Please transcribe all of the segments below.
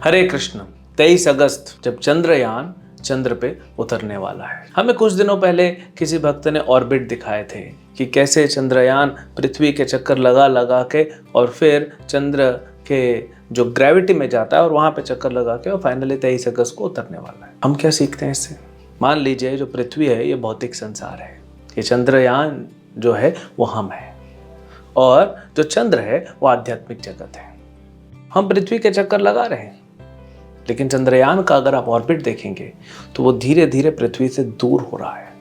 हरे कृष्ण। 23 अगस्त जब चंद्रयान चंद्र पे उतरने वाला है। हमें कुछ दिनों पहले किसी भक्त ने ऑर्बिट दिखाए थे कि कैसे चंद्रयान पृथ्वी के चक्कर लगा लगा के और फिर चंद्र के जो ग्रेविटी में जाता है और वहां पे चक्कर लगा के और फाइनली 23 अगस्त को उतरने वाला है। हम क्या सीखते हैं इससे? मान लीजिए जो पृथ्वी है ये भौतिक संसार है, ये चंद्रयान जो है वो हम है और जो चंद्र है वो आध्यात्मिक जगत है। हम पृथ्वी के चक्कर लगा रहे हैं, लेकिन चंद्रयान का अगर आप ऑर्बिट देखेंगे तो वो धीरे धीरे पृथ्वी से दूर हो रहा है।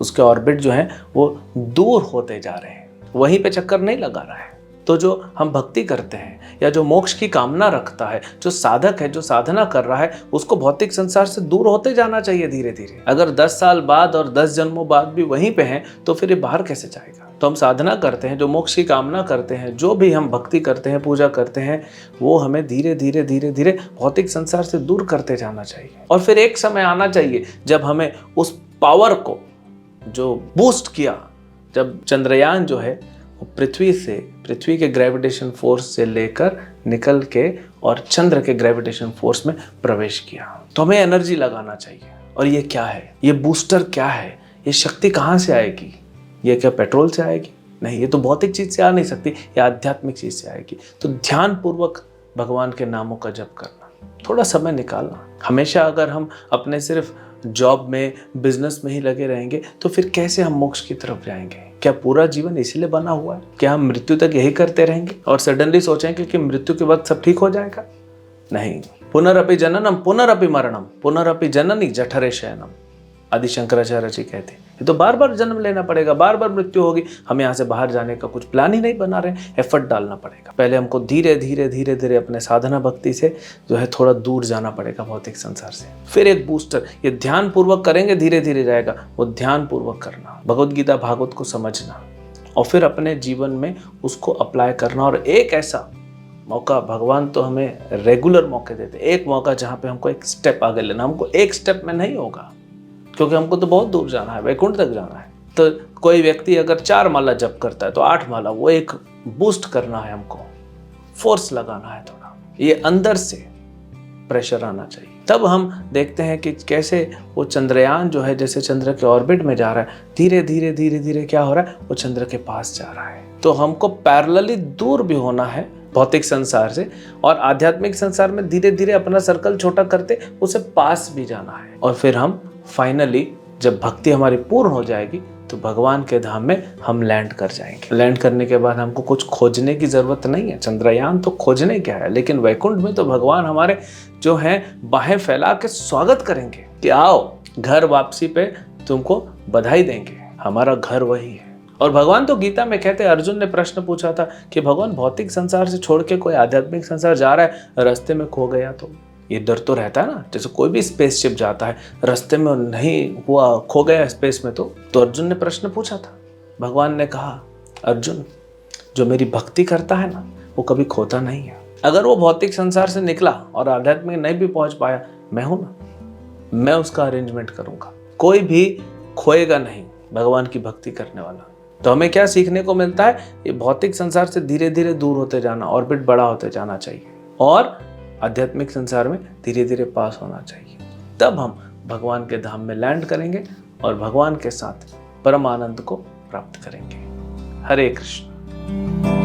उसके ऑर्बिट जो है वो दूर होते जा रहे हैं, वहीं पे चक्कर नहीं लगा रहा है। तो जो हम भक्ति करते हैं या जो मोक्ष की कामना रखता है, जो साधक है, जो साधना कर रहा है, उसको भौतिक संसार से दूर होते जाना चाहिए धीरे धीरे। अगर 10 साल बाद और 10 जन्मों बाद भी वहीं पे हैं तो फिर ये बाहर कैसे जाएगा? तो हम साधना करते हैं, जो मोक्ष की कामना करते हैं, जो भी हम भक्ति करते हैं, पूजा करते हैं, वो हमें धीरे धीरे धीरे धीरे भौतिक संसार से दूर करते जाना चाहिए। और फिर एक समय आना चाहिए जब हमें उस पावर को जो बूस्ट किया, जब चंद्रयान जो है वो पृथ्वी के ग्रेविटेशन फोर्स से लेकर निकल के और चंद्र के ग्रेविटेशन फोर्स में प्रवेश किया, तो हमें एनर्जी लगाना चाहिए। और ये क्या है? ये बूस्टर क्या है? ये शक्ति कहाँ से आएगी? ये क्या पेट्रोल से आएगी? नहीं, ये तो भौतिक चीज से आ नहीं सकती, ये आध्यात्मिक चीज से आएगी। तो ध्यान पूर्वक भगवान के नामों का जप करना, थोड़ा समय निकालना। हमेशा अगर हम अपने सिर्फ जॉब में, बिजनेस में ही लगे रहेंगे तो फिर कैसे हम मोक्ष की तरफ जाएंगे? क्या पूरा जीवन इसीलिए बना हुआ है? क्या हम मृत्यु तक यही करते रहेंगे और सडनली सोचेंगे कि मृत्यु के वक्त सब ठीक हो जाएगा? नहीं। पुनरअपि जननम पुनरअपि मरणम पुनरअपि जननी जठरे शयनम, आदि शंकराचार्य जी कहते हैं। ये तो बार बार जन्म लेना पड़ेगा, बार बार मृत्यु होगी। हम यहाँ से बाहर जाने का कुछ प्लान ही नहीं बना रहे, एफर्ट डालना पड़ेगा। पहले हमको धीरे धीरे धीरे धीरे अपने साधना भक्ति से जो है थोड़ा दूर जाना पड़ेगा भौतिक संसार से। फिर एक बूस्टर, ये ध्यान पूर्वक करेंगे धीरे धीरे जाएगा। वो ध्यान पूर्वक करना, भगवद गीता भागवत को समझना और फिर अपने जीवन में उसको अप्लाई करना। और एक ऐसा मौका, भगवान तो हमें रेगुलर मौके देते, एक मौका जहाँ पे हमको एक स्टेप आगे लेना। हमको एक स्टेप में नहीं होगा, क्योंकि हमको तो बहुत दूर जाना है, वैकुंठ तक जाना है। तो कोई व्यक्ति अगर 4 माला जप करता है तो 8 माला, वो एक बूस्ट करना है, हमको फोर्स लगाना है थोड़ा, ये अंदर से प्रेशर आना चाहिए। तब हम देखते हैं कि कैसे वो चंद्रयान जो है जैसे चंद्र के ऑर्बिट में जा रहा है, धीरे धीरे धीरे धीरे क्या हो रहा है, वो चंद्र के पास जा रहा है। तो हमको पैरेलली दूर भी होना है भौतिक संसार से और आध्यात्मिक संसार में धीरे धीरे अपना सर्कल छोटा करते उसे पास भी जाना है। और फिर हम फाइनली जब भक्ति हमारी पूर्ण हो जाएगी तो भगवान के धाम में हम लैंड कर जाएंगे। लैंड करने के बाद हमको कुछ खोजने की जरूरत नहीं है। चंद्रयान तो खोजने क्या है, लेकिन वैकुंठ में तो भगवान हमारे जो है बाहें फैला के स्वागत करेंगे कि आओ, घर वापसी पे तुमको बधाई देंगे। हमारा घर वही है। और भगवान तो गीता में कहते हैं, अर्जुन ने प्रश्न पूछा था कि भगवान भौतिक संसार से छोड़ के कोई आध्यात्मिक संसार जा रहा है, रास्ते में खो गया तो? ये डर तो रहता है ना, जैसे कोई भी स्पेसशिप जाता है, रास्ते में नहीं हुआ, खो गया स्पेस में, तो अर्जुन ने प्रश्न पूछा था। भगवान ने कहा, अर्जुन जो मेरी भक्ति करता है ना वो कभी खोता नहीं है। अगर वो भौतिक संसार से निकला और आध्यात्मिक नहीं भी पहुंच पाया, मैं हूं ना, मैं उसका अरेंजमेंट करूंगा। कोई भी खोएगा नहीं भगवान की भक्ति करने वाला। तो हमें क्या सीखने को मिलता है? ये भौतिक संसार से धीरे धीरे दूर होते जाना, ऑर्बिट बड़ा होते जाना चाहिए और आध्यात्मिक संसार में धीरे धीरे पास होना चाहिए। तब हम भगवान के धाम में लैंड करेंगे और भगवान के साथ परम आनंद को प्राप्त करेंगे। हरे कृष्ण।